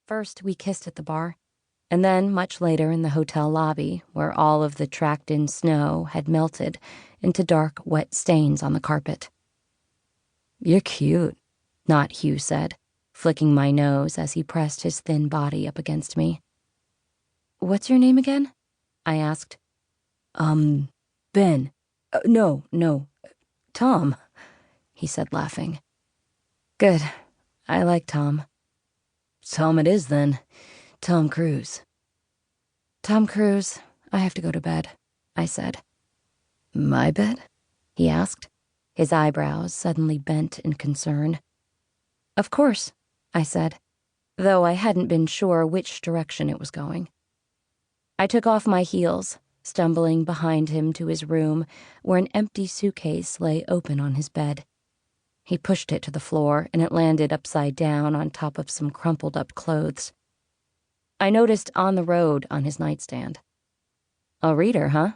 First, we kissed at the bar, and then much later in the hotel lobby, where all of the tracked-in snow had melted into dark, wet stains on the carpet. "You're cute," Not Hugh said, flicking my nose as he pressed his thin body up against me. "What's your name again?" I asked. Ben. No, Tom," he said, laughing. "Good. I like Tom." "Tom it is, then. Tom Cruise." "Tom Cruise, I have to go to bed," I said. "My bed?" he asked, his eyebrows suddenly bent in concern. "Of course," I said, though I hadn't been sure which direction it was going. I took off my heels, stumbling behind him to his room where an empty suitcase lay open on his bed. He pushed it to the floor, and it landed upside down on top of some crumpled-up clothes. I noticed "On the Road" on his nightstand. "A reader, huh?"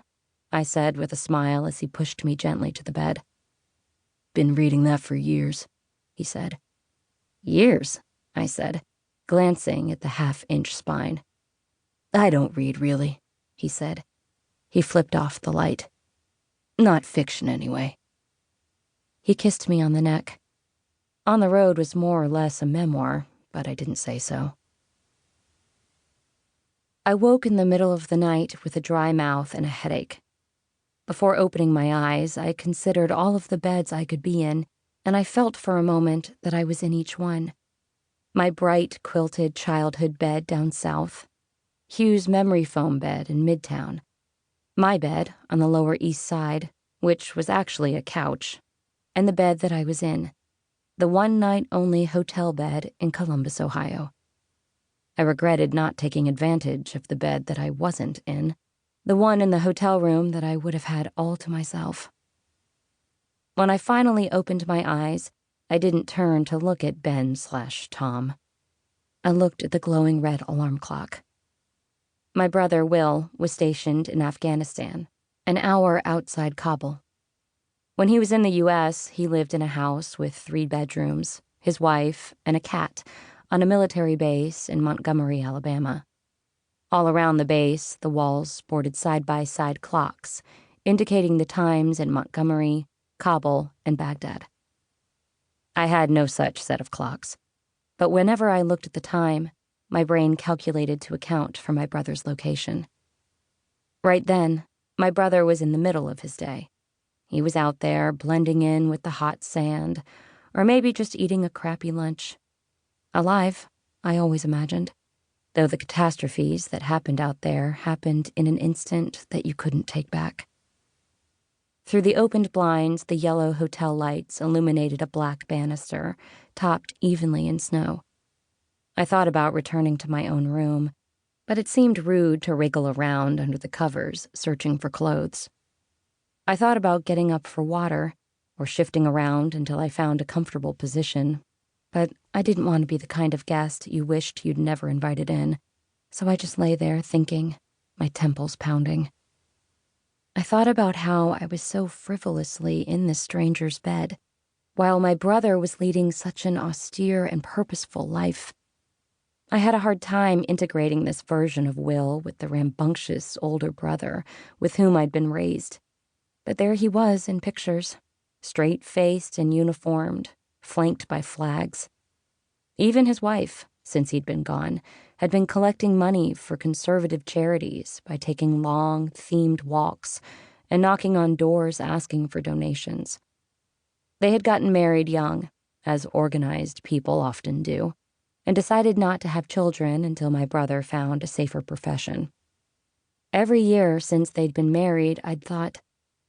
I said with a smile as he pushed me gently to the bed. "Been reading that for years," he said. "Years?" I said, glancing at the half-inch spine. "I don't read, really," he said. He flipped off the light. "Not fiction, anyway." He kissed me on the neck. On the Road was more or less a memoir, but I didn't say so. I woke in the middle of the night with a dry mouth and a headache. Before opening my eyes, I considered all of the beds I could be in, and I felt for a moment that I was in each one. My bright, quilted childhood bed down south, Hugh's memory foam bed in Midtown, my bed on the Lower East Side, which was actually a couch, and the bed that I was in, the one-night-only hotel bed in Columbus, Ohio. I regretted not taking advantage of the bed that I wasn't in, the one in the hotel room that I would have had all to myself. When I finally opened my eyes, I didn't turn to look at Ben/Tom. I looked at the glowing red alarm clock. My brother, Will, was stationed in Afghanistan, an hour outside Kabul. When he was in the U.S., he lived in a house with 3 bedrooms, his wife, and a cat on a military base in Montgomery, Alabama. All around the base, the walls sported side-by-side clocks, indicating the times in Montgomery, Kabul, and Baghdad. I had no such set of clocks, but whenever I looked at the time, my brain calculated to account for my brother's location. Right then, my brother was in the middle of his day. He was out there blending in with the hot sand, or maybe just eating a crappy lunch. Alive, I always imagined, though the catastrophes that happened out there happened in an instant that you couldn't take back. Through the opened blinds, the yellow hotel lights illuminated a black banister, topped evenly in snow. I thought about returning to my own room, but it seemed rude to wriggle around under the covers, searching for clothes. I thought about getting up for water, or shifting around until I found a comfortable position, but I didn't want to be the kind of guest you wished you'd never invited in, so I just lay there thinking, my temples pounding. I thought about how I was so frivolously in this stranger's bed, while my brother was leading such an austere and purposeful life. I had a hard time integrating this version of Will with the rambunctious older brother with whom I'd been raised. But there he was in pictures, straight-faced and uniformed, flanked by flags. Even his wife, since he'd been gone, had been collecting money for conservative charities by taking long, themed walks and knocking on doors asking for donations. They had gotten married young, as organized people often do, and decided not to have children until my brother found a safer profession. Every year since they'd been married, I'd thought,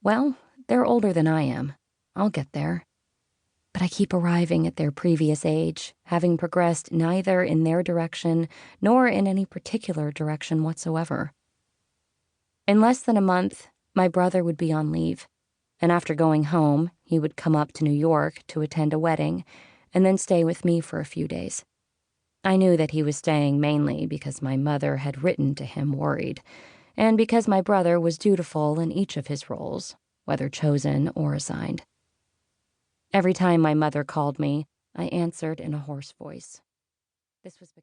well, they're older than I am. I'll get there. But I keep arriving at their previous age, having progressed neither in their direction nor in any particular direction whatsoever. In less than a month, my brother would be on leave, and after going home, he would come up to New York to attend a wedding and then stay with me for a few days. I knew that he was staying mainly because my mother had written to him worried, and because my brother was dutiful in each of his roles, whether chosen or assigned. Every time my mother called me, I answered in a hoarse voice. This was because